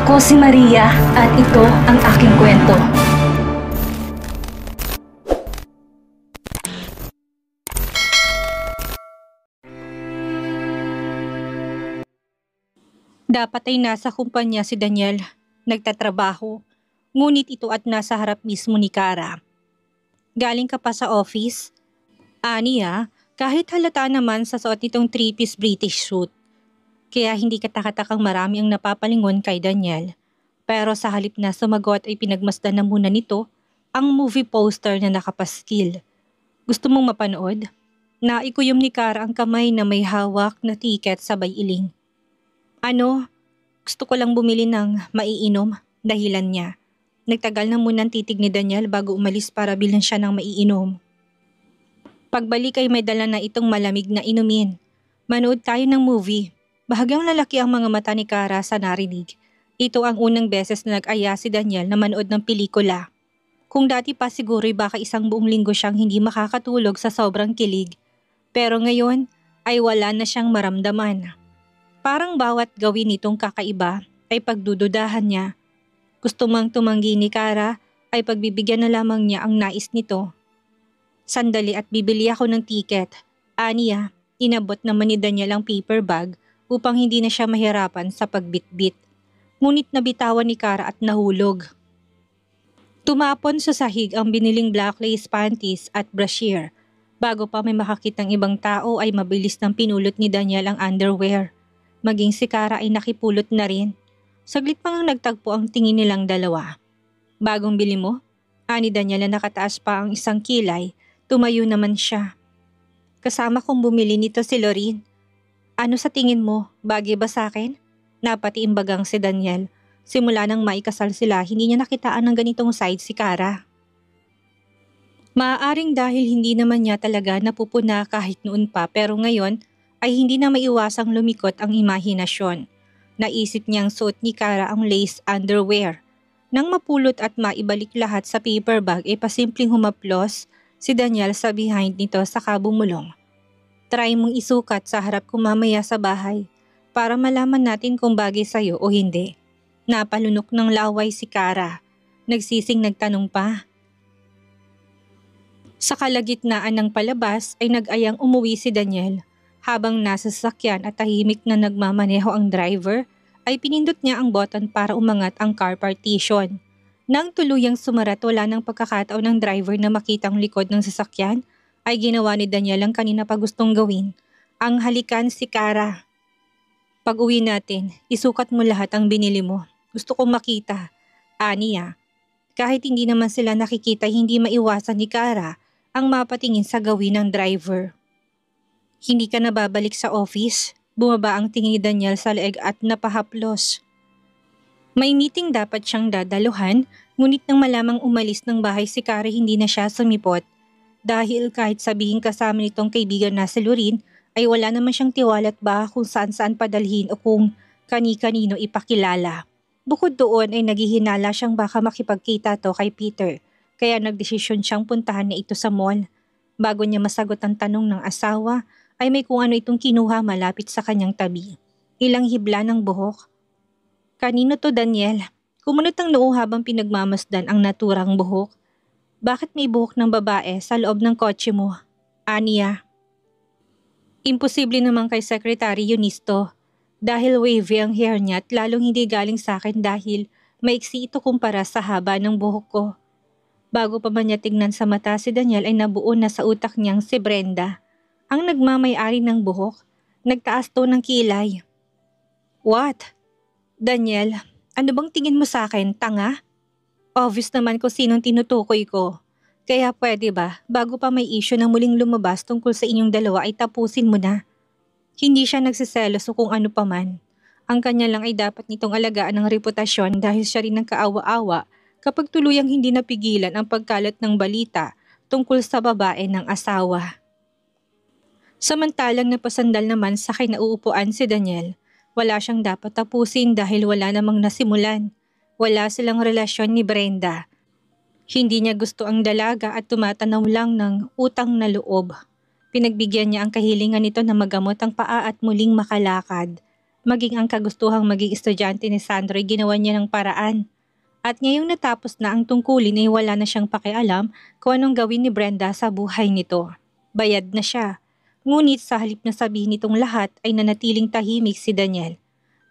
Ako si Maria at ito ang aking kwento. Dapat ay nasa kumpanya si Daniel, nagtatrabaho, ngunit ito at nasa harap mismo ni Kara. Galing ka pa sa office? Aniya, kahit halata naman sa suot nitong three-piece British suit. Kaya hindi katakatakang marami ang napapalingon kay Daniel. Pero sa halip na sumagot ay pinagmasdan na muna nito ang movie poster na nakapaskil. Gusto mong mapanood? Naikuyom ni Kara ang kamay na may hawak na tiket sabay iling. Ano? Gusto ko lang bumili ng maiinom, dahilan niya. Nagtagal na munang titig ni Daniel bago umalis para bilhan siya ng maiinom. Pagbalik ay may dala na itong malamig na inumin. Manood tayo ng movie. Bahagyang lalaki ang mga mata ni Kara sa narinig. Ito ang unang beses na nag-aya si Daniel na manood ng pelikula. Kung dati pa siguro'y baka isang buong linggo siyang hindi makakatulog sa sobrang kilig. Pero ngayon ay wala na siyang maramdaman. Parang bawat gawin nitong kakaiba ay pagdududahan niya. Gusto mang tumanggi ni Kara ay pagbibigyan na lamang niya ang nais nito. Sandali at bibili ako ng tiket. Aniya, inabot naman ni Daniel ang paper bag upang hindi na siya mahirapan sa pagbitbit. Ngunit nabitawan ni Kara at nahulog. Tumapon sa sahig ang biniling black lace panties at brasier. Bago pa may makakitang ibang tao ay mabilis nang pinulot ni Daniel ang underwear. Maging si Kara ay nakipulot na rin. Saglit pang nagtagpo ang tingin nilang dalawa. Bagong bili mo? Ani Daniel na nakataas pa ang isang kilay, tumayo naman siya. Kasama kong bumili nito si Lorin. Ano sa tingin mo, bagay ba sa akin? Napatiimbagang si Daniel. Simula nang maikasal sila, hindi niya nakitaan ng ganitong side si Kara. Maaaring dahil hindi naman niya talaga napupuna kahit noon pa pero ngayon, ay hindi na maiwasang lumikot ang imahinasyon. Naisip niyang suot ni Kara ang lace underwear. Nang mapulot at maibalik lahat sa paper bag ay pasimpleng humaplos si Daniel sa behind nito sa kabumulong. Try mong isukat sa harap ko mamaya sa bahay para malaman natin kung bagay sa'yo o hindi. Napalunok ng laway si Kara. Nagsising nagtanong pa. Sa kalagitnaan ng palabas ay nag-ayang umuwi si Daniel. Habang nasa sasakyan at tahimik na nagmamaneho ang driver, ay pinindot niya ang button para umangat ang car partition. Nang tuluyang sumarat wala ng pagkakataon ng driver na makita ang likod ng sasakyan, ay ginawa ni Daniel ang kanina pa gustong gawin. Ang halikan si Kara. Pag uwi natin, isukat mo lahat ang binili mo. Gusto kong makita. Aniya. Kahit hindi naman sila nakikita, hindi maiwasan ni Kara ang mapatingin sa gawin ng driver. Hindi ka na babalik sa office? Bumaba ang tingin ni Daniel sa leeg at napahaplos. May meeting dapat siyang dadaluhan, ngunit nang malamang umalis ng bahay si Kara hindi na siya sumipot. Dahil kahit sabihin kasama nitong kaibigan na si Lorin, ay wala naman siyang tiwala at baka kung saan-saan padalhin o kung kani-kanino ipakilala. Bukod doon ay naghihinala siyang baka makipagkita to kay Peter, kaya nagdesisyon siyang puntahan na ito sa mall. Bago niya masagot ang tanong ng asawa, ay may kung ano itong kinuha malapit sa kanyang tabi. Ilang hibla ng buhok. Kanino to, Daniel? Kumunot ang noo habang pinagmamasdan ang naturang buhok. Bakit may buhok ng babae sa loob ng kotse mo? Aniya. Imposible naman kay Secretary Eunisto. Dahil wavy ang hair niya at lalong hindi galing sa akin dahil maiksi ito kumpara sa haba ng buhok ko. Bago pa man niya tignan sa mata si Daniel ay nabuo na sa utak niyang si Brenda. Ang nagmamay-ari ng buhok, nagtaas to ng kilay. What? Daniel, ano bang tingin mo sa akin, tanga? Obvious naman kung sinong tinutukoy ko. Kaya pwede ba, bago pa may issue na muling lumabas tungkol sa inyong dalawa ay tapusin mo na. Hindi siya nagsiselos o kung ano pa man. Ang kanya lang ay dapat nitong alagaan ng reputasyon dahil siya rin ang kaawa-awa kapag tuluyang hindi napigilan ang pagkalat ng balita tungkol sa babae ng asawa. Samantalang napasandal naman sa kinauupuan si Daniel. Wala siyang dapat tapusin dahil wala namang nasimulan. Wala silang relasyon ni Brenda. Hindi niya gusto ang dalaga at tumatanaw lang ng utang na loob. Pinagbigyan niya ang kahilingan nito na magamot ang paa at muling makalakad. Maging ang kagustuhang maging estudyante ni Sandro ay ginawa niya ng paraan. At ngayong natapos na ang tungkulin ay wala na siyang pakialam kung anong gawin ni Brenda sa buhay nito. Bayad na siya. Ngunit sa halip na sabihin nitong lahat ay nanatiling tahimik si Daniel.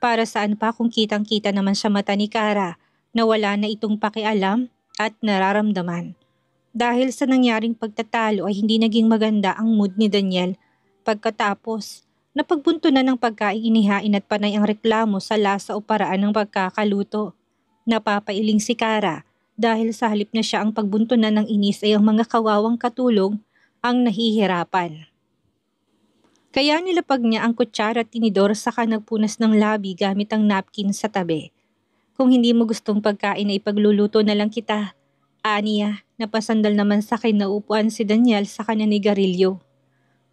Para saan pa kung kitang-kita naman sa mata ni Kara na wala na itong pakialam at nararamdaman. Dahil sa nangyaring pagtatalo ay hindi naging maganda ang mood ni Daniel. Pagkatapos, napagbunto na ng pagkain inihain at panay ang reklamo sa lasa o paraan ng pagkakaluto. Napapailing si Kara dahil sa halip na siya ang pagbuntunan ng inis ay ang mga kawawang katulong ang nahihirapan. Kaya nilapag niya ang kutsara at tinidor saka nagpunas ng labi gamit ang napkin sa tabi. Kung hindi mo gustong pagkain ay pagluluto na lang kita. Aniya, napasandal naman sa akin na upuan si Daniel sa kanya ni Garillo.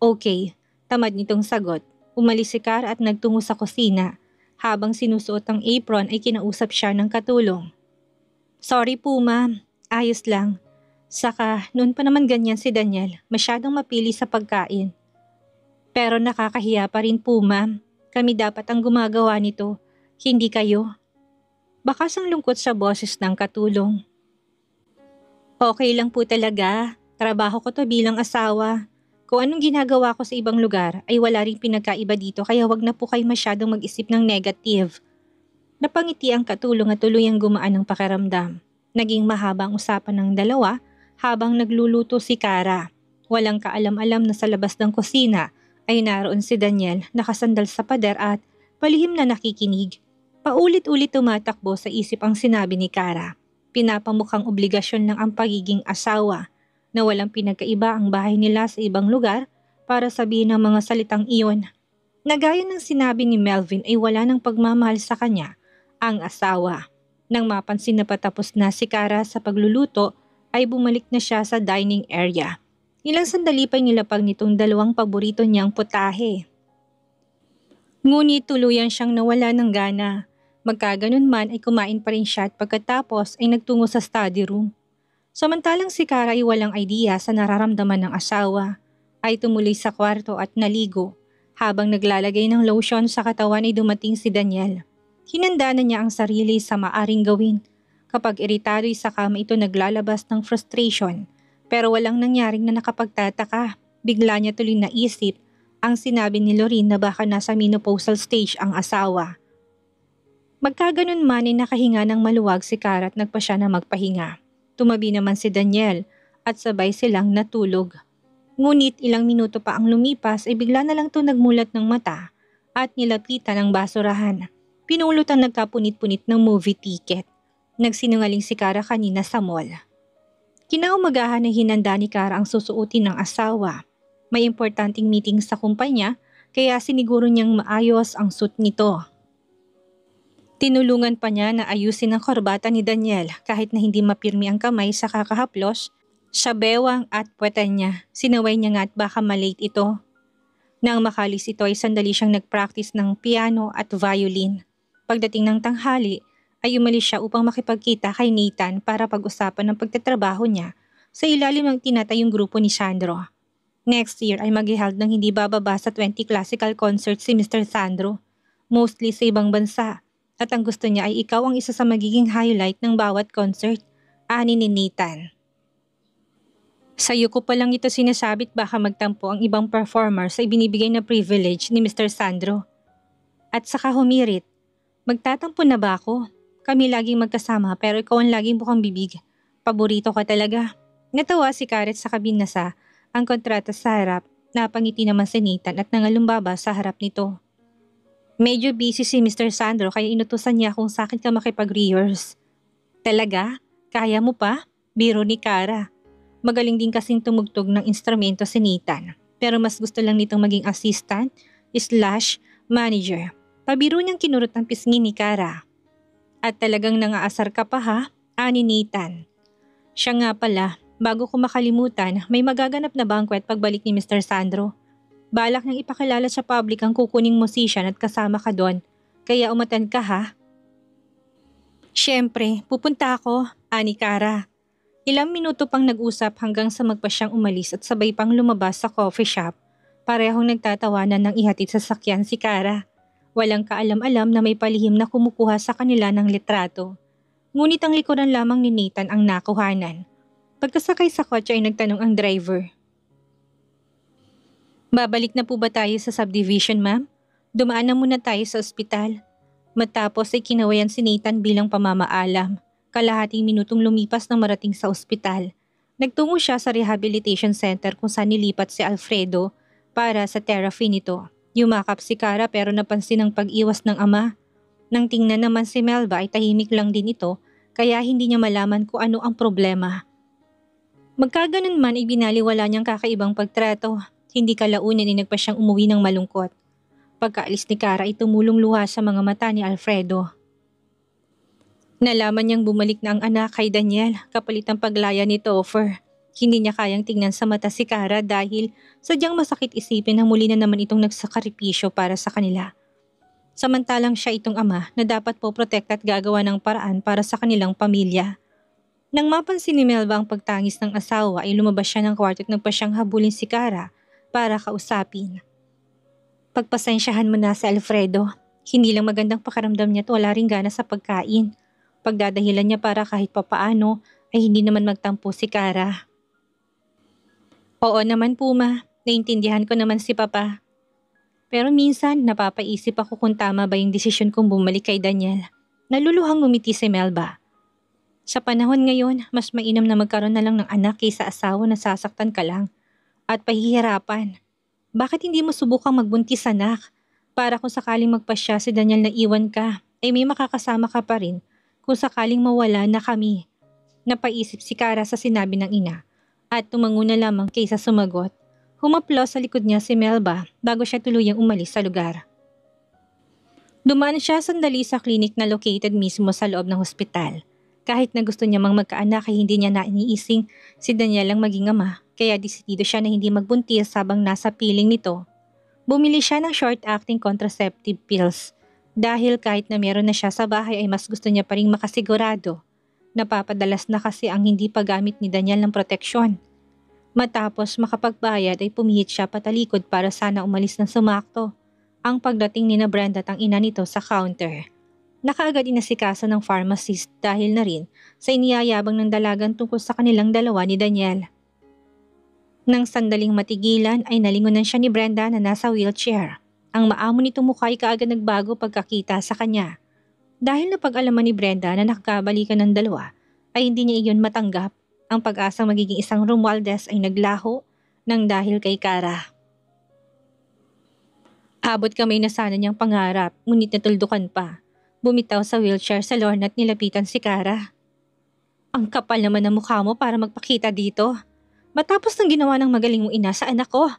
Okay, tamad nitong sagot. Umalis si Kara at nagtungo sa kusina. Habang sinusuot ang apron ay kinausap siya ng katulong. Sorry po ma'am, ayos lang. Saka noon pa naman ganyan si Daniel, masyadong mapili sa pagkain. Pero nakakahiya pa rin po ma'am, kami dapat ang gumagawa nito, hindi kayo. Bakas ang lungkot sa boses ng katulong. Okay lang po talaga, trabaho ko to bilang asawa. Kung anong ginagawa ko sa ibang lugar ay wala ring pinagkaiba dito kaya wag na po kayo masyadong mag-isip ng negative. Napangiti ang katulong at tuluyang gumaan ang pakiramdam. Naging mahaba ang usapan ng dalawa habang nagluluto si Kara. Walang kaalam-alam na sa labas ng kusina ay naroon si Daniel nakasandal sa pader at palihim na nakikinig. Paulit-ulit tumatakbo sa isip ang sinabi ni Kara. Pinapamukhang obligasyon ng ang pagiging asawa na walang pinagkaiba ang bahay nila sa ibang lugar para sabihin ng mga salitang iyon. Nagaya ng sinabi ni Melvin ay wala ng pagmamahal sa kanya ang asawa. Nang mapansin na patapos na si Kara sa pagluluto ay bumalik na siya sa dining area. Ilang sandali pa'y nilapag nitong dalawang paborito niyang putahe. Ngunit tuluyan siyang nawala ng gana. Magkaganon man ay kumain pa rin siya at pagkatapos ay nagtungo sa study room. Samantalang si Kara ay walang idea sa nararamdaman ng asawa, ay tumuloy sa kwarto at naligo. Habang naglalagay ng lotion sa katawan ay dumating si Daniel. Hinanda na niya ang sarili sa maaring gawin. Kapag iritado ay saka ito naglalabas ng frustration. Pero walang nangyaring na nakapagtataka. Bigla niya tuloy naisip ang sinabi ni Lorene na baka nasa menopausal stage ang asawa. Magkaganon man ay nakahinga ng maluwag si Kara at nagpa siya na magpahinga. Tumabi naman si Daniel at sabay silang natulog. Ngunit ilang minuto pa ang lumipas ay bigla na lang ito nagmulat ng mata at nilapitan ng basurahan. Pinulot ang nagkapunit-punit ng movie ticket. Nagsinungaling si Kara kanina sa mall. Kinaumagahan ay hinanda ni Kara ang susuotin ng asawa. May importanteng meeting sa kumpanya kaya siniguro niyang maayos ang suit nito. Tinulungan pa niya na ayusin ang korbata ni Daniel kahit na hindi mapirmi ang kamay sa kakahaplos, sa bewang at puwetan niya. Sinaway niya nga at baka malate ito. Nang makalis ito ay sandali siyang nagpractice ng piano at violin. Pagdating ng tanghali ay umalis siya upang makipagkita kay Nathan para pag-usapan ng pagtatrabaho niya sa ilalim ng tinatayong grupo ni Sandro. Next year ay mag-held ng hindi bababa sa 20 classical concerts si Mr. Sandro, mostly sa ibang bansa. At ang gusto niya ay ikaw ang isa sa magiging highlight ng bawat concert, ani ni Nathan. Sa'yo ko pa lang ito sinasabit baka magtampo ang ibang performer sa ibinibigay na privilege ni Mr. Sandro. At saka humirit, magtatampo na ba ako? Kami laging magkasama pero ikaw ang laging bukang bibig. Paborito ka talaga. Natawa si Karet sa kabinasa, ang kontrata sa harap, napangiti naman si Nathan at nangalumbaba sa harap nito. Medyo busy si Mr. Sandro kaya inutusan niya kung sa akin ka makipag-rehearse. Talaga? Kaya mo pa? Biro ni Kara. Magaling din kasing tumugtog ng instrumento si Nathan. Pero mas gusto lang nitong maging assistant/manager. Pabiro niyang kinurot ang pisngi ni Kara. At talagang nangaasar ka pa ha? Ani Nathan. Siya nga pala, bago ko makalimutan, may magaganap na banquet pagbalik ni Mr. Sandro. Balak niyang ipakilala sa public ang kukuning musician at kasama ka doon. Kaya umatan ka ha? Siyempre, pupunta ako, ani Kara. Ilang minuto pang nag-usap hanggang sa magpa siyang umalis at sabay pang lumabas sa coffee shop. Parehong nagtatawanan ng ihatid sa sakyan si Kara. Walang kaalam-alam na may palihim na kumukuha sa kanila ng litrato. Ngunit ang likuran lamang ni Nathan ang nakuhanan. Pagkasakay sa kotse ay nagtanong ang driver. Babalik na po ba tayo sa subdivision, ma'am? Dumaan na muna tayo sa ospital. Matapos ay kinawayan si Nathan bilang pamamaalam. Kalahating minutong lumipas nang marating sa ospital. Nagtungo siya sa rehabilitation center kung saan nilipat si Alfredo para sa therapy nito. Yumakap si Cara pero napansin ang pag-iwas ng ama. Nang tingnan naman si Melba ay tahimik lang din ito kaya hindi niya malaman kung ano ang problema. Magkaganon man ay binaliwala niyang kakaibang pagtrato. Hindi kalaunan ay nagpa siyang umuwi ng malungkot. Pagkaalis ni Cara ay tumulong luha sa mga mata ni Alfredo. Nalaman niyang bumalik na ang anak kay Daniel kapalit ang paglaya ni Topher. Hindi niya kayang tingnan sa mata si Cara dahil sadyang masakit isipin na muli na naman itong nagsakripisyo para sa kanila. Samantalang siya itong ama na dapat po protect at gagawa ng paraan para sa kanilang pamilya. Nang mapansin ni Melba ang pagtangis ng asawa ay lumabas siya ng kwarto at nagpa siyang habulin si Cara para kausapin. Pagpasensyahan mo na si Alfredo. Hindi lang magandang pakaramdam niya at wala ring gana sa pagkain. Pagdadahilan niya para kahit papaano ay hindi naman magtampo si Cara. Oo naman po ma, naintindihan ko naman si Papa. Pero minsan napapaisip ako kung tama ba yung desisyon kong bumalik kay Daniel. Naluluhang ngumiti si Melba. Sa panahon ngayon, mas mainam na magkaroon na lang ng anak kaysa asawa na sasaktan ka lang at pahihirapan. Bakit hindi mo subukang magbuntis anak? Para kung sakaling magpasya si Daniel na iwan ka, ay may makakasama ka pa rin kung sakaling mawala na kami. Napaisip si Cara sa sinabi ng ina at tumango na lamang kaysa sumagot. Humaplos sa likod niya si Melba bago siya tuluyang umalis sa lugar. Dumaan siya sandali sa klinik na located mismo sa loob ng hospital. Kahit na gusto niya mang magkaanak ay hindi niya nainiising si Daniel ang maging ama, kaya desidido siya na hindi magbuntis habang nasa piling nito. Bumili siya ng short-acting contraceptive pills dahil kahit na meron na siya sa bahay ay mas gusto niya pa ring makasigurado. Napapadalas na kasi ang hindi paggamit ni Daniel ng proteksyon. Matapos makapagbayad ay pumihit siya patalikod para sana umalis ng sumakto. Ang pagdating ni na Brenda at ang ina nito sa counter. Nakaagad inasikaso ng pharmacist dahil na rin sa iniyayabang ng dalagan tungkol sa kanilang dalawa ni Daniel. Nang sandaling matigilan ay nalingunan siya ni Brenda na nasa wheelchair. Ang maamo nito mukha ay kaagad nagbago pagkakita sa kanya. Dahil napag-alaman ni Brenda na nakakabalikan ng dalawa ay hindi niya iyon matanggap. Ang pag-asang magiging isang Romualdez ay naglaho ng dahil kay Cara. Abot kamay na sana niyang pangarap ngunit natuldukan pa. Bumitaw sa wheelchair sa Lorna at nilapitan si Cara. Ang kapal naman ng mukha mo para magpakita dito. Matapos ng ginawa ng magaling mong ina sa anak ko.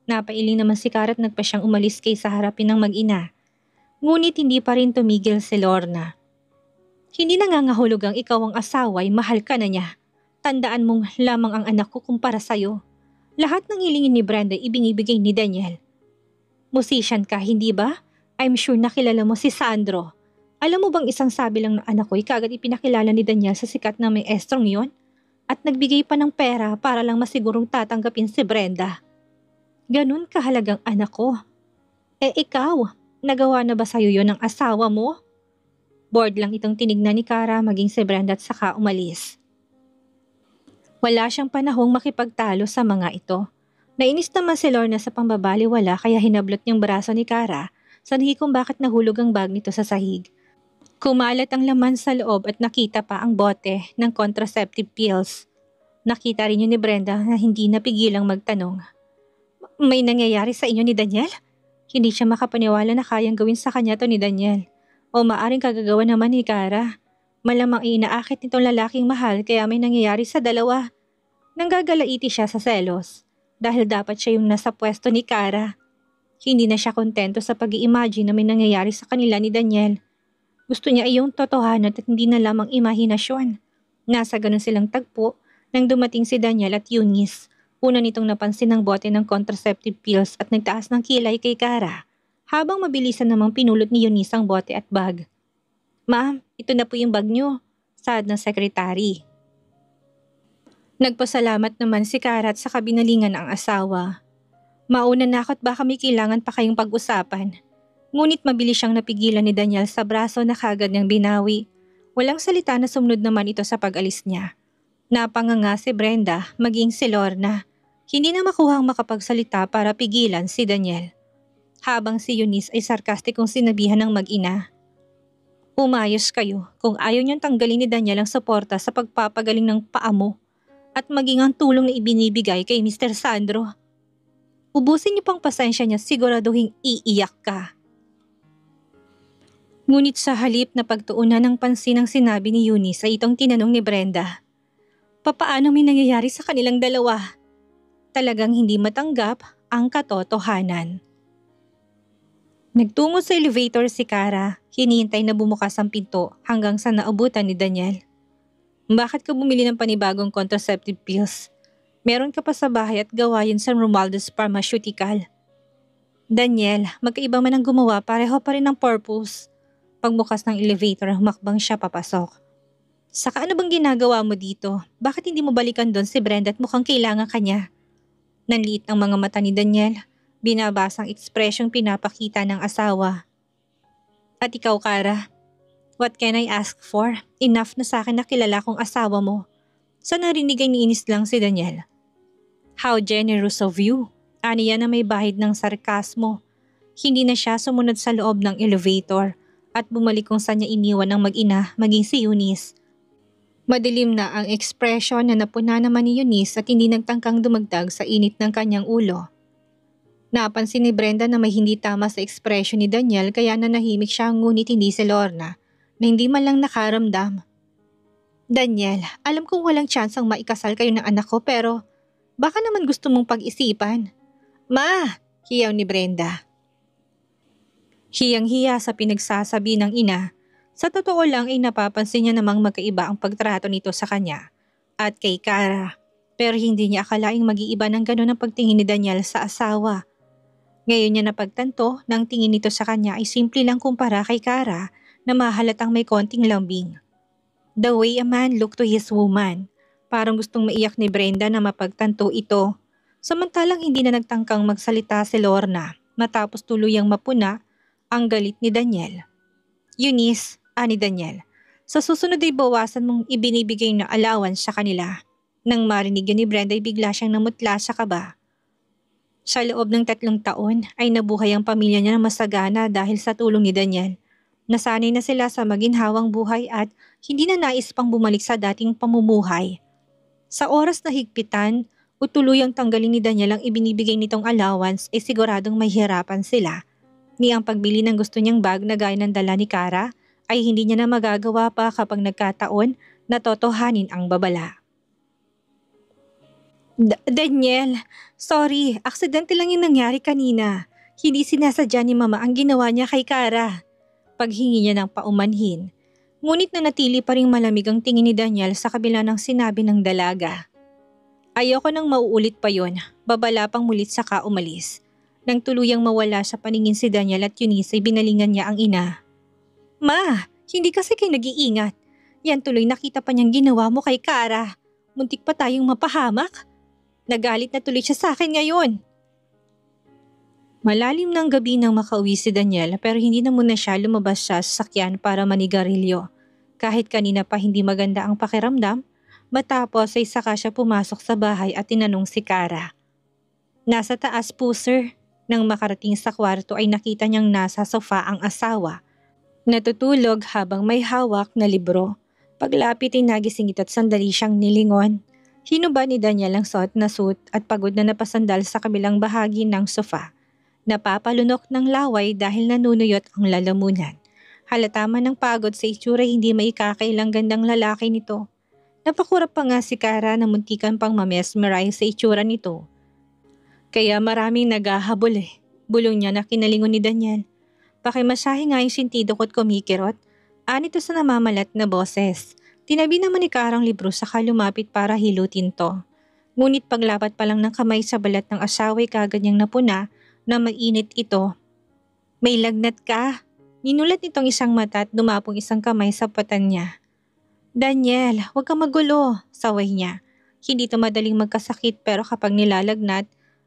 Napailing naman si Cara at nagpa siyang umalis kaysa harapin ng mag-ina. Ngunit hindi pa rin tumigil si Lorna. Hindi nangangahulog ang ikaw ang asawa ay mahal ka na niya. Tandaan mong lamang ang anak ko kumpara sa'yo. Lahat ng hilingin ni Brenda ibinibigay ni Daniel. Musician ka, hindi ba? I'm sure nakilala mo si Sandro. Alam mo bang isang sabi lang ng anak ko ay kaagad ipinakilala ni Daniel sa sikat na may estrong yon? At nagbigay pa ng pera para lang masigurong tatanggapin si Brenda. Ganun kahalagang anak ko. Ikaw, nagawa na ba sa'yo yon ng asawa mo? Bored lang itong tinignan ni Cara maging si Brenda at saka umalis. Wala siyang panahong makipagtalo sa mga ito. Nainis naman si Lorna sa pambabaliwala kaya hinablot niyang braso ni Cara sanhi kung bakit nahulog ang bag nito sa sahig. Kumalat ang laman sa loob at nakita pa ang bote ng contraceptive pills. Nakita rin yun ni Brenda na hindi napigilang magtanong. May nangyayari sa inyo ni Daniel? Hindi siya makapaniwala na kayang gawin sa kanya to ni Daniel. O maaring kagagawa naman ni Cara. Malamang inaakit nitong lalaking mahal kaya may nangyayari sa dalawa. Nanggagalaiti siya sa selos dahil dapat siya yung nasa pwesto ni Cara. Hindi na siya kontento sa pag-i-imagine na may nangyayari sa kanila ni Daniel. Gusto niya ay yung totohanan at hindi na lamang imahinasyon. Nasa ganun silang tagpo nang dumating si Daniel at Eunice. Una nitong napansin ang bote ng contraceptive pills at nagtaas ng kilay kay Cara. Habang mabilisan namang pinulot ni Eunice ang bote at bag. Ma'am, ito na po yung bag niyo, saad ng sekretary. Nagpasalamat naman si Cara at sa kabinalingan ang asawa. Mauna na ako at baka may kailangan pa kayong pag-usapan. Ngunit mabilis siyang napigilan ni Daniel sa braso na kagad niyang binawi. Walang salita na sumunod naman ito sa pag-alis niya. Napanganga si Brenda, maging si Lorna. Hindi na makuhang makapagsalita para pigilan si Daniel. Habang si Eunice ay sarkastikong sinabihan ng mag-ina. Umayos kayo kung ayaw niyong tanggalin ni Daniel ang suporta sa pagpapagaling ng paa mo at maging ang tulong na ibinibigay kay Mr. Sandro. Ubusin niyo pang pasensya niya, siguraduhin iiyak ka. Ngunit sa halip na pagtuunan ng pansin ang sinabi ni Eunice ay itong tinanong ni Brenda. Papaano may nangyayari sa kanilang dalawa? Talagang hindi matanggap ang katotohanan. Nagtungo sa elevator si Kara, hinihintay na bumukas ang pinto hanggang sa naabutan ni Daniel. Bakit ka bumili ng panibagong contraceptive pills? Meron ka pa sa bahay at gawa yun sa Romualdez Pharmaceutical. Daniel, magkaiba man ang gumawa, pareho pa rin ang purpose. Pagbukas ng elevator, humakbang siya papasok. Saka ano bang ginagawa mo dito? Bakit hindi mo balikan doon si Brenda at mukhang kailangan ka niya? Nanliit ang mga mata ni Daniel. Binabasang ekspresyong pinapakita ng asawa. At ikaw, Kara, what can I ask for? Enough na sa akin na kilala kong asawa mo. Sa narinig ay niinis lang si Daniel. How generous of you. Aniya na may bahid ng sarkasmo. Hindi na siya sumunod sa loob ng elevator at bumalik kung saan niya iniwan ng mag-ina maging si Eunice. Madilim na ang ekspresyon na napuna naman ni Eunice at hindi nagtangkang dumagdag sa init ng kanyang ulo. Napansin ni Brenda na may hindi tama sa ekspresyon ni Daniel kaya nanahimik siya ngunit hindi si Lorna na hindi man lang nakaramdam. Daniel, alam kong walang tsansang maikasal kayo ng anak ko pero baka naman gusto mong pag-isipan. Ma! Hiyaw ni Brenda. Hiyang-hiya sa pinagsasabi ng ina. Sa totoo lang ay napapansin niya namang magkaiba ang pagtrato nito sa kanya at kay Kara. Pero hindi niya akalaing mag-iiba ng gano'n ang pagtingin ni Daniel sa asawa. Ngayon niya napagtanto na ang tingin nito sa kanya ay simple lang kumpara kay Kara na mahalatang may konting lambing. The way a man looked to his woman. Parang gustong maiyak ni Brenda na mapagtanto ito. Samantalang hindi na nagtangkang magsalita si Lorna matapos tuluyang mapuna ang galit ni Daniel. Eunice, ani Daniel, sa susunod ay bawasan mong ibinibigay na allowance sa kanila. Nang marinig yun ni Brenda ay bigla siyang namutla sa kaba. Sa loob ng 3 taon ay nabuhay ang pamilya niya na masagana dahil sa tulong ni Daniel. Nasanay na sila sa maginhawang buhay at hindi na nais pang bumalik sa dating pamumuhay. Sa oras na higpitan o tuluyang tanggalin ni Daniel ang ibinibigay nitong allowance ay siguradong mahihirapan sila. Ni ang pagbili ng gusto niyang bag na gaya ng dala ni Kara ay hindi niya na magagawa pa kapag nagkataon na totohanin ang babala. Daniel, sorry, aksidente lang yung nangyari kanina. Hindi sinasadya ni Mama ang ginawa niya kay Kara. Paghingi niya ng paumanhin. Ngunit nanatili pa ring malamig ang tingin ni Daniel sa kabila ng sinabi ng dalaga. Ayoko nang mauulit pa yon, babala pang mulit saka umalis. Nang tuluyang mawala sa paningin si Daniel at Eunice ay binalingan niya ang ina. Ma, hindi kasi kayo nag-iingat. Yan tuloy nakita pa niyang ginawa mo kay Kara. Muntik pa tayong mapahamak. Nagalit na tuloy siya sa akin ngayon. Malalim ng gabi nang makauwi si Daniel pero hindi na muna siya lumabas sa sasakyan para manigarilyo. Kahit kanina pa hindi maganda ang pakiramdam, matapos ay saka siya pumasok sa bahay at tinanong si Kara. Nasa taas po sir. Nang makarating sa kwarto ay nakita niyang nasa sofa ang asawa. Natutulog habang may hawak na libro. Paglapit ay nagising ito at sandali siyang nilingon. Hinuba ni Daniel ang suot na suit at pagod na napasandal sa kabilang bahagi ng sofa. Napapalunok ng laway dahil nanunuyot ang lalamunan. Halata man ng pagod sa itsura hindi maikakailang gandang lalaki nito. Napakurap pa nga si Kara na muntikan pang mamesmerize sa itsura nito. Kaya maraming naghahabol eh. Bulong niya na kinalingon ni Daniel. Pakimasahe nga yung sintido ko't kumikirot. Anito sa namamalat na boses. Tinabi naman ni Kara ang libro saka lumapit para hilutin to. Ngunit paglapat pa lang ng kamay sa balat ng asawa ay kagad niyang napuna na mainit ito. May lagnat ka. Ninulat nitong isang mata at dumapong isang kamay sa patan niya. Daniel, huwag kang magulo, saway niya. Hindi ito madaling magkasakit pero kapag nilalagnat,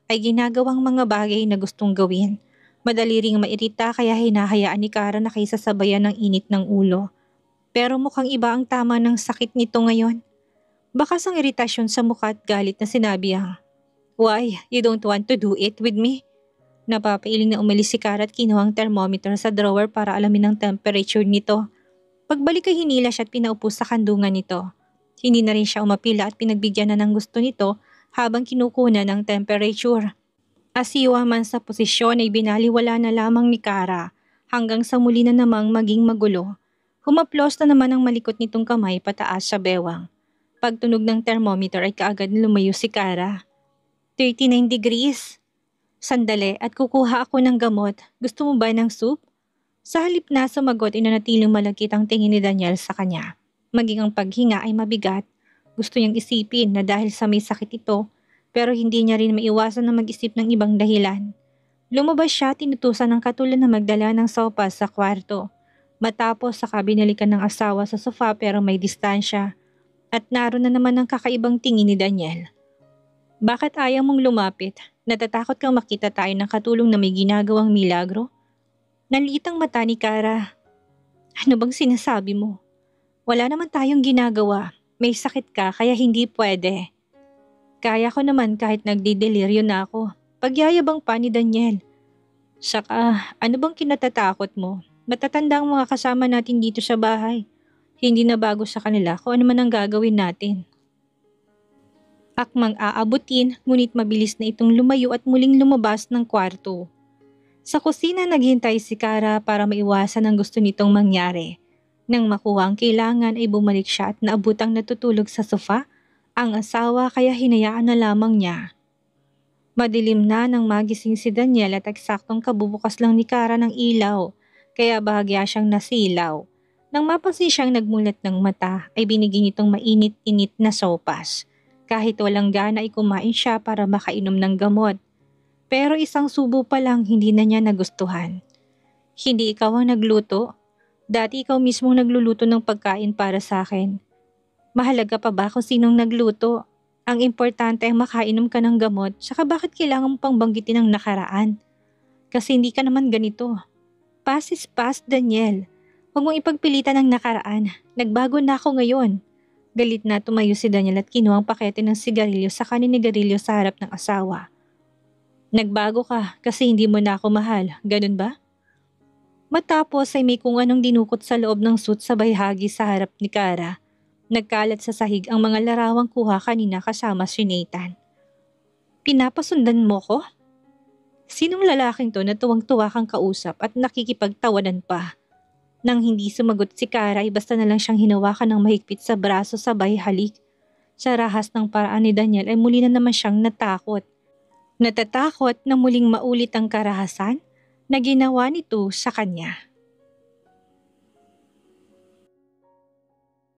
ay ginagawang mga bagay na gustong gawin. Madali ring mairita kaya hinahayaan ni Kara na kaysasabayan ng init ng ulo. Pero mukhang iba ang tama ng sakit nito ngayon. Bakas ang iritasyon sa mukha at galit na sinabi ang, "Why, you don't want to do it with me?" Napapailing na umalis si Kara at kinuha ang thermometer sa drawer para alamin ang temperature nito. Pagbalik ay hinila siya at pinaupo sa kandungan nito. Hindi na rin siya umapila at pinagbigyan na ng gusto nito habang kinukuna ng temperature. Asiwa man sa posisyon ay binaliwala na lamang ni Kara hanggang sa muli na namang maging magulo. Humaplos na naman ang malikot nitong kamay pataas sa bewang. Pagtunog ng thermometer ay kaagad lumayo si Kara. 39 degrees. Sandali at kukuha ako ng gamot. Gusto mo ba ng soup? Sa halip na sumagot ay nanatiling malagkit ang tingin ni Daniel sa kanya. Maging ang paghinga ay mabigat. Gusto niyang isipin na dahil sa may sakit ito, pero hindi niya rin maiwasan na mag-isip ng ibang dahilan. Lumabas siya, tinutusan ng Katulan na magdala ng sopas sa kwarto. Matapos saka binalikan ng asawa sa sofa pero may distansya. At naroon na naman ang kakaibang tingin ni Daniel. Bakit ayaw mong lumapit? Natatakot kang makita tayo ng katulong na may ginagawang milagro? Nanliit ang mata ni Kara. Ano bang sinasabi mo? Wala naman tayong ginagawa. May sakit ka kaya hindi pwede. Kaya ko naman kahit nagdideliryo na ako. Pagyayabang pa ni Daniel. Saka, ano bang kinatatakot mo? Matatanda ang mga kasama natin dito sa bahay. Hindi na bago sa kanila kung ano man ang gagawin natin. Akmang aabutin, ngunit mabilis na itong lumayo at muling lumabas ng kwarto. Sa kusina naghintay si Kara para maiwasan ang gusto nitong mangyari. Nang makuha ang kailangan ay bumalik siya at naabutang natutulog sa sofa ang asawa kaya hinayaan na lamang niya. Madilim na nang magising si Daniel at eksaktong kabubukas lang ni Kara ng ilaw kaya bahagya siyang nasilaw. Nang mapansin siyang nagmulat ng mata ay binigyan itong mainit-init na sopas. Kahit walang gana ay kumain siya para makainom ng gamot. Pero isang subo pa lang hindi na niya nagustuhan. Hindi ikaw ang nagluto. Dati ikaw mismong nagluluto ng pagkain para sa akin. Mahalaga pa ba kung sinong nagluto? Ang importante ay makainom ka ng gamot, saka bakit kailangan mo pang banggitin ang nakaraan? Kasi hindi ka naman ganito. Past is past, Daniel. Huwag mong ipagpilitan ang nakaraan. Nagbago na ako ngayon. Galit na tumayo si Daniel at kinuha ang pakete ng sigarilyo sa kaninigarilyo sa harap ng asawa. Nagbago ka kasi hindi mo na ako mahal, ganun ba? Matapos ay may kung anong dinukot sa loob ng suit sa bayhagi sa harap ni Kara. Nagkalat sa sahig ang mga larawang kuha kanina kasama si Nathan. Pinapasundan mo ko? Sinong lalaking to na tuwang-tuwa kang kausap at nakikipagtawanan pa? Nang hindi sumagot si Kara ay basta na lang siyang hinawakan ng mahigpit sa braso sabay halik. Sa rahas ng paraan ni Daniel ay muli na naman siyang natakot. Natatakot na muling maulit ang karahasan na ginawa nito sa kanya.